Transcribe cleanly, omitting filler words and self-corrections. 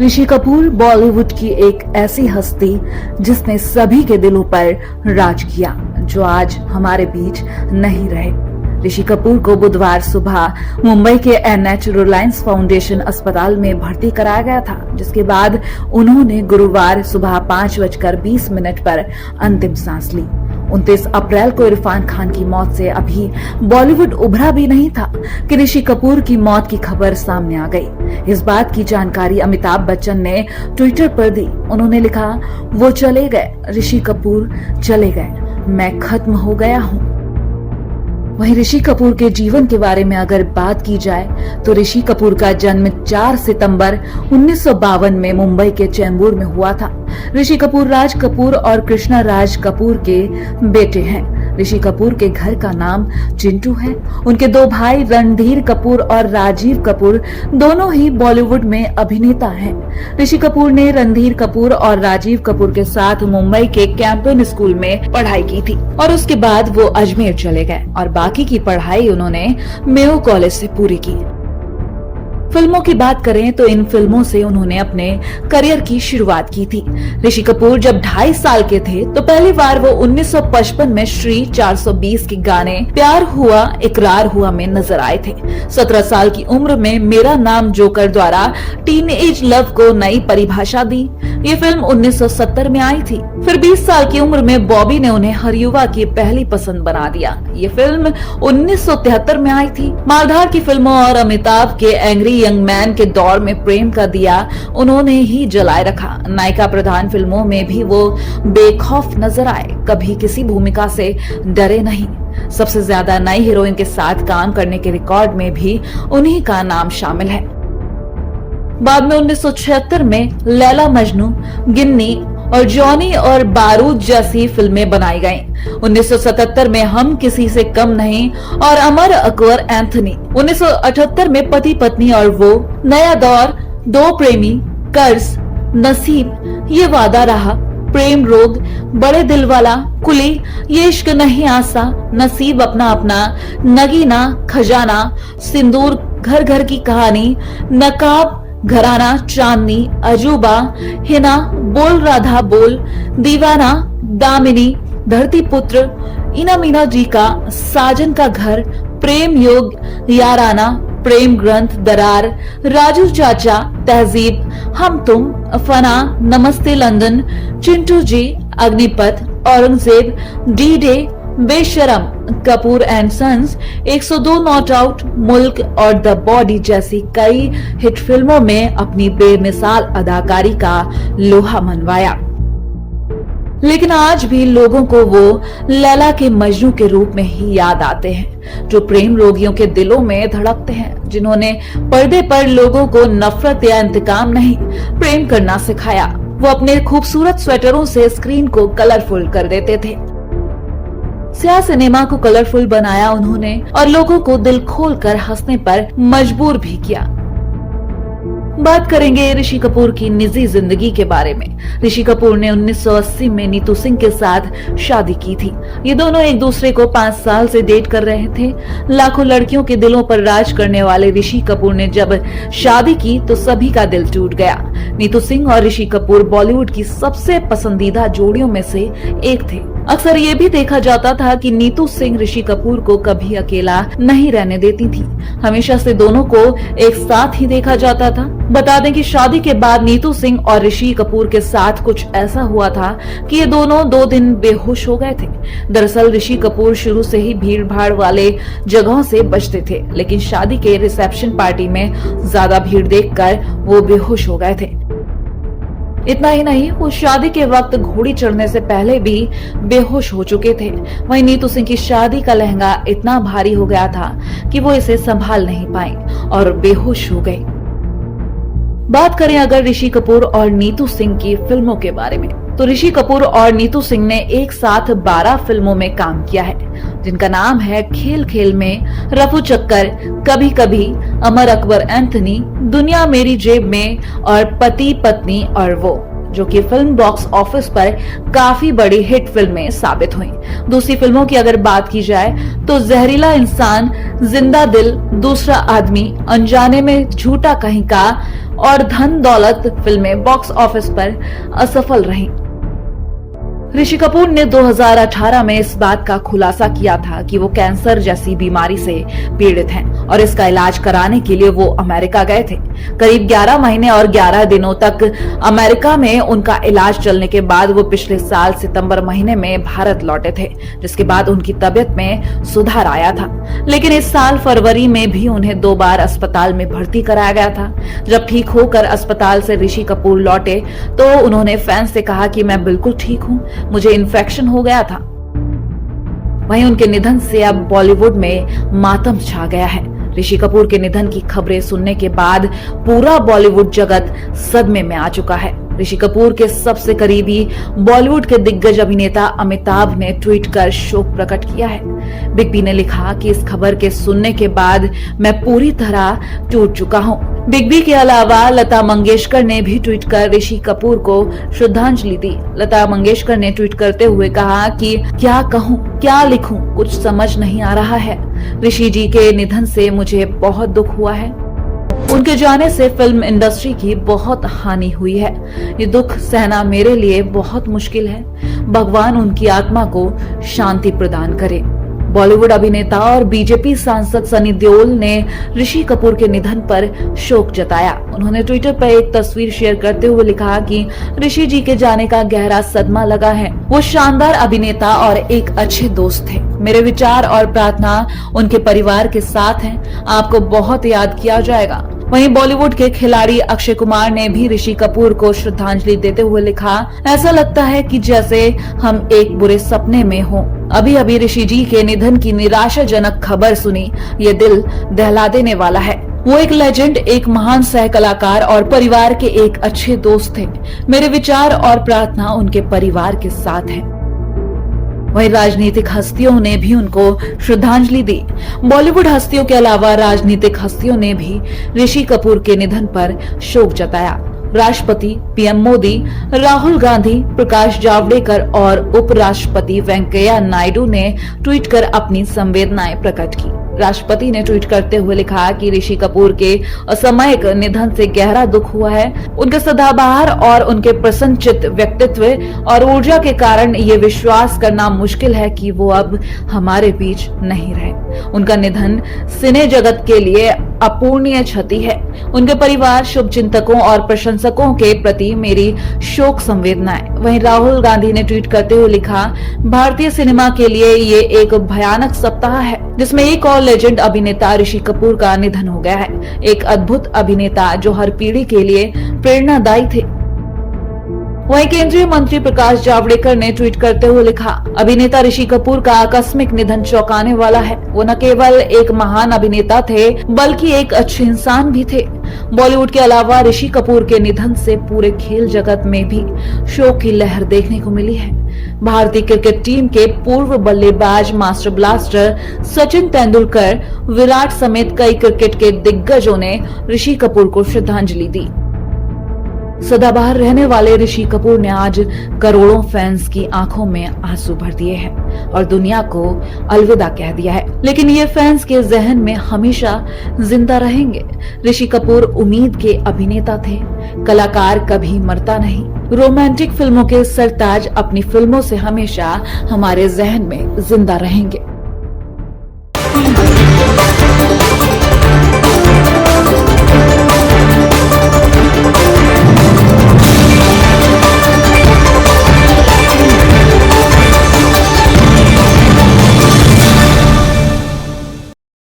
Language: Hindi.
ऋषि कपूर बॉलीवुड की एक ऐसी हस्ती जिसने सभी के दिलों पर राज किया, जो आज हमारे बीच नहीं रहे। ऋषि कपूर को बुधवार सुबह मुंबई के NH रिलायंस फाउंडेशन अस्पताल में भर्ती कराया गया था, जिसके बाद उन्होंने गुरुवार सुबह 5:20 पर अंतिम सांस ली। 29 अप्रैल को इरफान खान की मौत से अभी बॉलीवुड उभरा भी नहीं था कि ऋषि कपूर की मौत की खबर सामने आ गई। इस बात की जानकारी अमिताभ बच्चन ने ट्विटर पर दी। उन्होंने लिखा, वो चले गए, ऋषि कपूर चले गए, मैं खत्म हो गया हूँ। वहीं ऋषि कपूर के जीवन के बारे में अगर बात की जाए तो ऋषि कपूर का जन्म 4 सितंबर 1952 में मुंबई के चेंबूर में हुआ था। ऋषि कपूर राज कपूर और कृष्णा राज कपूर के बेटे हैं। ऋषि कपूर के घर का नाम चिंटू है। उनके दो भाई रणधीर कपूर और राजीव कपूर दोनों ही बॉलीवुड में अभिनेता हैं। ऋषि कपूर ने रणधीर कपूर और राजीव कपूर के साथ मुंबई के कैंपन स्कूल में पढ़ाई की थी और उसके बाद वो अजमेर चले गए और बाकी की पढ़ाई उन्होंने मेयो कॉलेज से पूरी की। फिल्मों की बात करें तो इन फिल्मों से उन्होंने अपने करियर की शुरुआत की थी। ऋषि कपूर जब 2.5 साल के थे तो पहली बार वो 1955 में श्री 420 के गाने प्यार हुआ इकरार हुआ में नजर आए थे। 17 साल की उम्र में मेरा नाम जोकर द्वारा टीनएज लव को नई परिभाषा दी। ये फिल्म 1970 में आई थी। फिर 20 साल की उम्र में बॉबी ने उन्हें हर युवा की पहली पसंद बना दिया। ये फिल्म 1973 में आई थी। मालधार की फिल्मों और अमिताभ के एंग्री यंग मैन के दौर में प्रेम का दिया उन्होंने ही जलाए रखा। नायिका प्रधान फिल्मों में भी वो बेखौफ नजर आए, कभी किसी भूमिका से डरे नहीं। सबसे ज्यादा नई हीरोइन के साथ काम करने के रिकॉर्ड में भी उन्हीं का नाम शामिल है। बाद में 1976 में लैला मजनू, गिन्नी और जॉनी और बारूद जैसी फिल्में बनाई गईं। 1977 में हम किसी से कम नहीं और अमर अकबर एंथनी। 1978 में पति पत्नी और वो, नया दौर, दो प्रेमी, कर्ज, नसीब, ये वादा रहा, प्रेम रोग, बड़े दिल वाला, कुली, ये इश्क नहीं आसा, नसीब अपना अपना, नगीना, खजाना, सिंदूर, घर घर की कहानी, नकाब, घराना, चांदनी, अजूबा, हिना, बोल राधा बोल, दीवाना, दामिनी, धरती पुत्र, इना मीना जी का, साजन का घर, प्रेम योग, याराना, प्रेम ग्रंथ, दरार, राजू चाचा, तहजीब, हम Tum, Fanaa, Namaste London, Chintu ji, Agneepath, Aurangzeb, D day, Besharam, Kapoor and sons, 102 not out, Mulk और द बॉडी जैसी कई हिट फिल्मों में अपनी बेमिसाल अदाकारी का लोहा मनवाया। लेकिन आज भी लोगों को वो लैला के मजनू के रूप में ही याद आते हैं, जो प्रेम रोगियों के दिलों में धड़कते हैं, जिन्होंने पर्दे पर लोगों को नफरत या इंतकाम नहीं, प्रेम करना सिखाया। वो अपने खूबसूरत स्वेटरों से स्क्रीन को कलरफुल कर देते थे। स्याह सिनेमा को कलरफुल बनाया उन्होंने और लोगों को दिल खोलकर हंसने पर मजबूर भी किया। बात करेंगे ऋषि कपूर की निजी जिंदगी के बारे में। ऋषि कपूर ने 1980 में नीतू सिंह के साथ शादी की थी। ये दोनों एक दूसरे को 5 साल से डेट कर रहे थे। लाखों लड़कियों के दिलों पर राज करने वाले ऋषि कपूर ने जब शादी की तो सभी का दिल टूट गया। नीतू सिंह और ऋषि कपूर बॉलीवुड की सबसे पसंदीदा जोड़ियों में से एक थे। अक्सर ये भी देखा जाता था कि नीतू सिंह ऋषि कपूर को कभी अकेला नहीं रहने देती थी। हमेशा से दोनों को एक साथ ही देखा जाता था। बता दें कि शादी के बाद नीतू सिंह और ऋषि कपूर के साथ कुछ ऐसा हुआ था कि ये दोनों 2 दिन बेहोश हो गए थे। दरअसल ऋषि कपूर शुरू से ही भीड़ भाड़ वाले जगहों से बचते थे, लेकिन शादी के रिसेप्शन पार्टी में ज्यादा भीड़ देखकर वो बेहोश हो गए थे। इतना ही नहीं, वो शादी के वक्त घोड़ी चढ़ने से पहले भी बेहोश हो चुके थे। वहीं नीतू सिंह की शादी का लहंगा इतना भारी हो गया था कि वो इसे संभाल नहीं पाई और बेहोश हो गई। बात करें अगर ऋषि कपूर और नीतू सिंह की फिल्मों के बारे में, तो ऋषि कपूर और नीतू सिंह ने एक साथ 12 फिल्मों में काम किया है, जिनका नाम है खेल खेल में, रफू चक्कर, कभी कभी, अमर अकबर एंथनी, दुनिया मेरी जेब में और पति पत्नी और वो, जो कि फिल्म बॉक्स ऑफिस पर काफी बड़ी हिट फिल्में साबित हुई। दूसरी फिल्मों की अगर बात की जाए तो जहरीला इंसान, जिंदा दिल, दूसरा आदमी, अनजाने में झूठा कहीं का और धन दौलत फिल्में बॉक्स ऑफिस पर असफल रहीं। ऋषि कपूर ने 2018 में इस बात का खुलासा किया था कि वो कैंसर जैसी बीमारी से पीड़ित हैं और इसका इलाज कराने के लिए वो अमेरिका गए थे। करीब 11 महीने और 11 दिनों तक अमेरिका में उनका इलाज चलने के बाद वो पिछले साल सितंबर महीने में भारत लौटे थे, जिसके बाद उनकी तबीयत में सुधार आया था। लेकिन इस साल फरवरी में भी उन्हें 2 बार अस्पताल में भर्ती कराया गया था। जब ठीक होकर अस्पताल से ऋषि कपूर लौटे तो उन्होंने फैंस से कहा कि मैं बिल्कुल ठीक हूँ, मुझे इन्फेक्शन हो गया था। वहीं उनके निधन से अब बॉलीवुड में मातम छा गया है। ऋषि कपूर के निधन की खबरें सुनने के बाद पूरा बॉलीवुड जगत सदमे में आ चुका है। ऋषि कपूर के सबसे करीबी बॉलीवुड के दिग्गज अभिनेता अमिताभ ने ट्वीट कर शोक प्रकट किया है। बिग बी ने लिखा कि इस खबर के सुनने के बाद मैं पूरी तरह टूट चुका हूँ। बिग बी के अलावा लता मंगेशकर ने भी ट्वीट कर ऋषि कपूर को श्रद्धांजलि दी। लता मंगेशकर ने ट्वीट करते हुए कहा कि क्या कहूँ, क्या लिखूं, कुछ समझ नहीं आ रहा है। ऋषि जी के निधन से मुझे बहुत दुख हुआ है। उनके जाने से फिल्म इंडस्ट्री की बहुत हानि हुई है। ये दुख सहना मेरे लिए बहुत मुश्किल है। भगवान उनकी आत्मा को शांति प्रदान करे। बॉलीवुड अभिनेता और बीजेपी सांसद सनी देओल ने ऋषि कपूर के निधन पर शोक जताया। उन्होंने ट्विटर पर एक तस्वीर शेयर करते हुए लिखा कि ऋषि जी के जाने का गहरा सदमा लगा है। वो शानदार अभिनेता और एक अच्छे दोस्त थे। मेरे विचार और प्रार्थना उनके परिवार के साथ हैं। आपको बहुत याद किया जाएगा। वहीं बॉलीवुड के खिलाड़ी अक्षय कुमार ने भी ऋषि कपूर को श्रद्धांजलि देते हुए लिखा, ऐसा लगता है कि जैसे हम एक बुरे सपने में हों। अभी अभी ऋषि जी के निधन की निराशाजनक खबर सुनी, ये दिल दहला देने वाला है। वो एक लेजेंड, एक महान सह कलाकार और परिवार के एक अच्छे दोस्त थे। मेरे विचार और प्रार्थना उनके परिवार के साथ है। वहीं राजनीतिक हस्तियों ने भी उनको श्रद्धांजलि दी। बॉलीवुड हस्तियों के अलावा राजनीतिक हस्तियों ने भी ऋषि कपूर के निधन पर शोक जताया। राष्ट्रपति पीएम मोदी, राहुल गांधी, प्रकाश जावड़ेकर और उपराष्ट्रपति वेंकैया नायडू ने ट्वीट कर अपनी संवेदनाएं प्रकट की। राष्ट्रपति ने ट्वीट करते हुए लिखा कि ऋषि कपूर के असामयिक निधन से गहरा दुख हुआ है। उनके सदाबहार और उनके प्रसन्नचित्त व्यक्तित्व और ऊर्जा के कारण ये विश्वास करना मुश्किल है कि वो अब हमारे बीच नहीं रहे। उनका निधन सिने जगत के लिए अपूरणीय क्षति है। उनके परिवार, शुभचिंतकों और प्रशंसकों के प्रति मेरी शोक संवेदनाएं। वहीं राहुल गांधी ने ट्वीट करते हुए लिखा, भारतीय सिनेमा के लिए ये एक भयानक सप्ताह है जिसमें एक और लेजेंड अभिनेता ऋषि कपूर का निधन हो गया है। एक अद्भुत अभिनेता जो हर पीढ़ी के लिए प्रेरणादायी थे। वहीं केंद्रीय मंत्री प्रकाश जावड़ेकर ने ट्वीट करते हुए लिखा, अभिनेता ऋषि कपूर का आकस्मिक निधन चौंकाने वाला है। वो न केवल एक महान अभिनेता थे बल्कि एक अच्छे इंसान भी थे। बॉलीवुड के अलावा ऋषि कपूर के निधन से पूरे खेल जगत में भी शोक की लहर देखने को मिली है। भारतीय क्रिकेट टीम के पूर्व बल्लेबाज मास्टर ब्लास्टर सचिन तेंदुलकर, विराट समेत कई क्रिकेट के दिग्गजों ने ऋषि कपूर को श्रद्धांजलि दी। सदाबहार रहने वाले ऋषि कपूर ने आज करोड़ों फैंस की आंखों में आंसू भर दिए हैं और दुनिया को अलविदा कह दिया है, लेकिन ये फैंस के जहन में हमेशा जिंदा रहेंगे। ऋषि कपूर उम्मीद के अभिनेता थे। कलाकार कभी मरता नहीं। रोमांटिक फिल्मों के सरताज अपनी फिल्मों से हमेशा हमारे जहन में जिंदा रहेंगे।